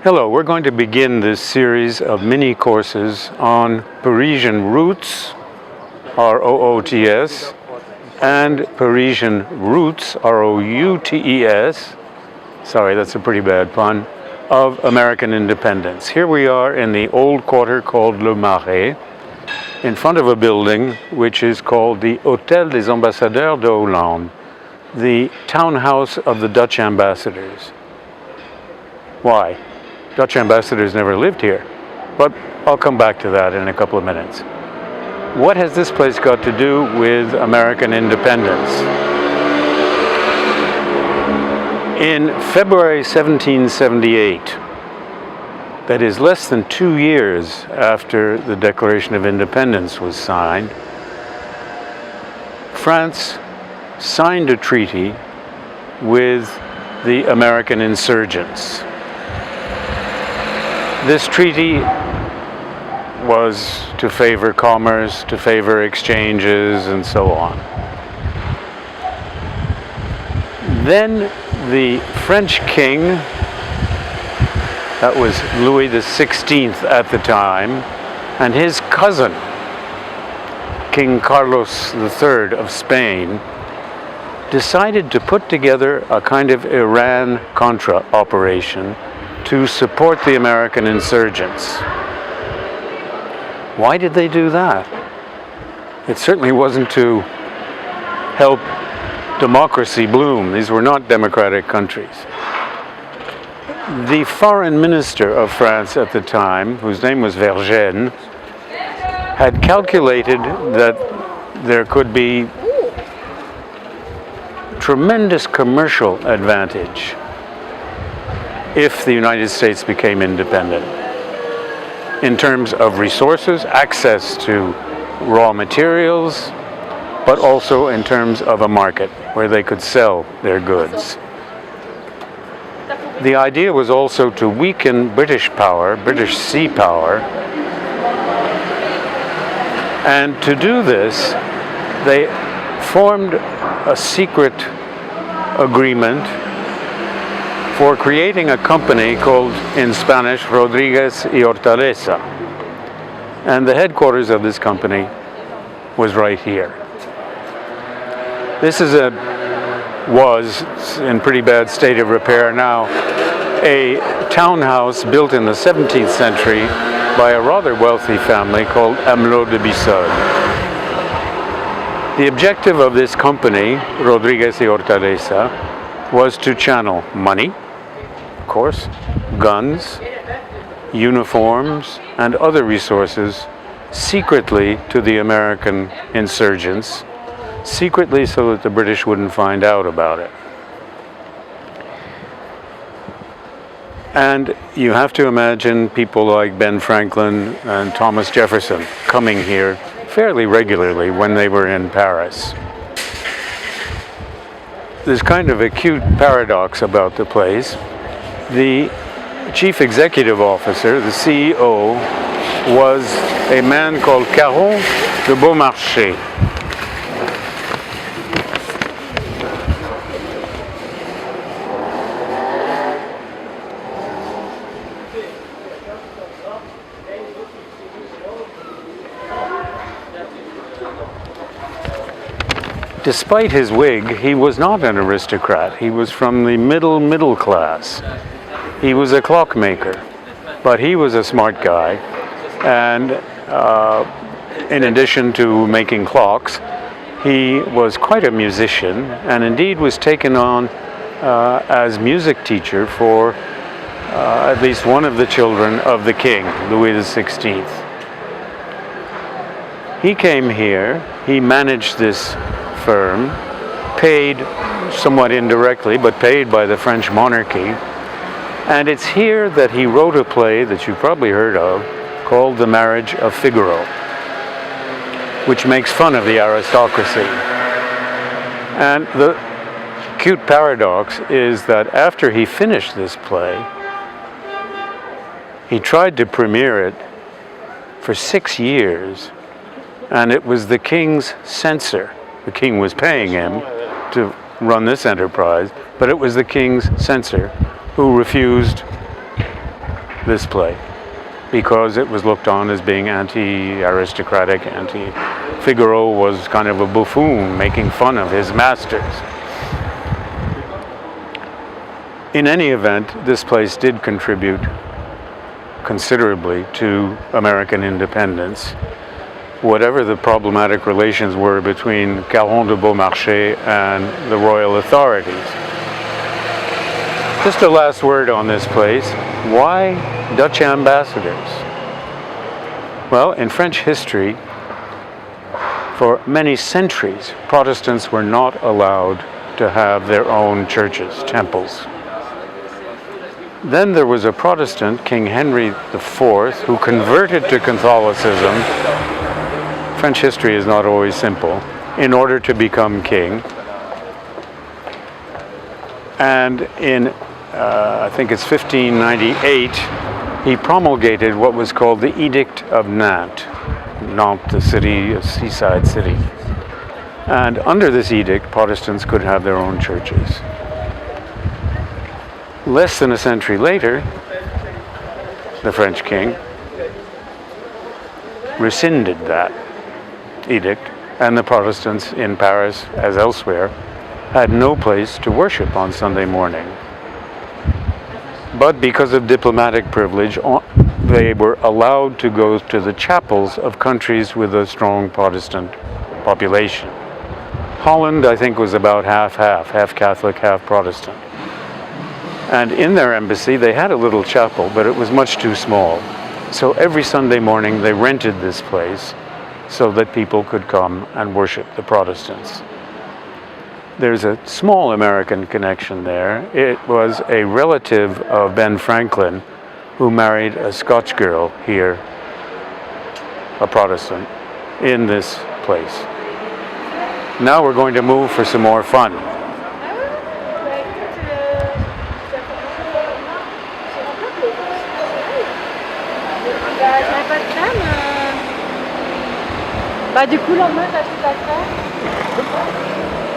Hello, we're going to begin this series of mini courses on Parisian roots, R-O-O-T-S, and Parisian roots, R-O-U-T-E-S, sorry, that's a pretty bad pun, of American independence. Here we are in the old quarter called Le Marais, in front of a building which is called the Hôtel des Ambassadeurs de Hollande, the townhouse of the Dutch Ambassadors. Why? Dutch ambassadors never lived here, but I'll come back to that in a couple of minutes. What has this place got to do with American independence? In February 1778, that is less than 2 years after the Declaration of Independence was signed, France signed a treaty with the American Insurgents. This treaty was to favor commerce, to favor exchanges, and so on. Then the French king, that was Louis XVI at the time, and his cousin, King Carlos III of Spain, decided to put together a kind of Iran-Contra operation to support the American insurgents. Why did they do that? It certainly wasn't to help democracy bloom. These were not democratic countries. The foreign minister of France at the time, whose name was Vergennes, had calculated that there could be tremendous commercial advantage if the United States became independent, in terms of resources, access to raw materials, but also in terms of a market where they could sell their goods. The idea was also to weaken British power, British sea power, and to do this, they formed a secret agreement for creating a company called, in Spanish, Rodriguez y Hortaleza. And the headquarters of this company was right here. This was in pretty bad state of repair now, a townhouse built in the 17th century by a rather wealthy family called Cowell de Beaumarchais. The objective of this company, Rodriguez y Hortaleza, was to channel money, of course, guns, uniforms, and other resources secretly to the American insurgents, secretly so that the British wouldn't find out about it. And you have to imagine people like Ben Franklin and Thomas Jefferson coming here fairly regularly when they were in Paris. There's kind of a cute paradox about the place. The chief executive officer, the CEO, was a man called Cowell de Beaumarchais. Despite his wig, he was not an aristocrat. He was from the middle class. He was a clockmaker, but he was a smart guy. And in addition to making clocks, he was quite a musician, and indeed was taken on as music teacher for at least one of the children of the king, Louis XVI. He came here, he managed this firm, paid somewhat indirectly, but paid by the French monarchy. And it's here that he wrote a play that you probably heard of called The Marriage of Figaro, which makes fun of the aristocracy. And the cute paradox is that after he finished this play, he tried to premiere it for 6 years, and it was the king's censor. The king was paying him to run this enterprise, but it was the king's censor who refused this play, because it was looked on as being anti-aristocratic, Figaro was kind of a buffoon making fun of his masters. In any event, this place did contribute considerably to American independence, whatever the problematic relations were between Cowell de Beaumarchais and the royal authorities. Just a last word on this place. Why Dutch ambassadors? Well, in French history, for many centuries, Protestants were not allowed to have their own churches, temples. Then there was a Protestant, King Henry IV, who converted to Catholicism. French history is not always simple, in order to become king. And in, I think it's 1598, he promulgated what was called the Edict of Nantes. Nantes, the city, a seaside city. And under this edict, Protestants could have their own churches. Less than a century later, the French king rescinded that edict, and the Protestants in Paris, as elsewhere, had no place to worship on Sunday morning. But because of diplomatic privilege, they were allowed to go to the chapels of countries with a strong Protestant population. Holland, I think, was about half Catholic, half Protestant. And in their embassy, they had a little chapel, but it was much too small. So every Sunday morning, they rented this place so that people could come and worship the Protestants. There's a small American connection there. It was a relative of Ben Franklin who married a Scotch girl here, a Protestant, in this place. Now we're going to move for some more fun. Bah du coup, lendemain, t'as tout à faire.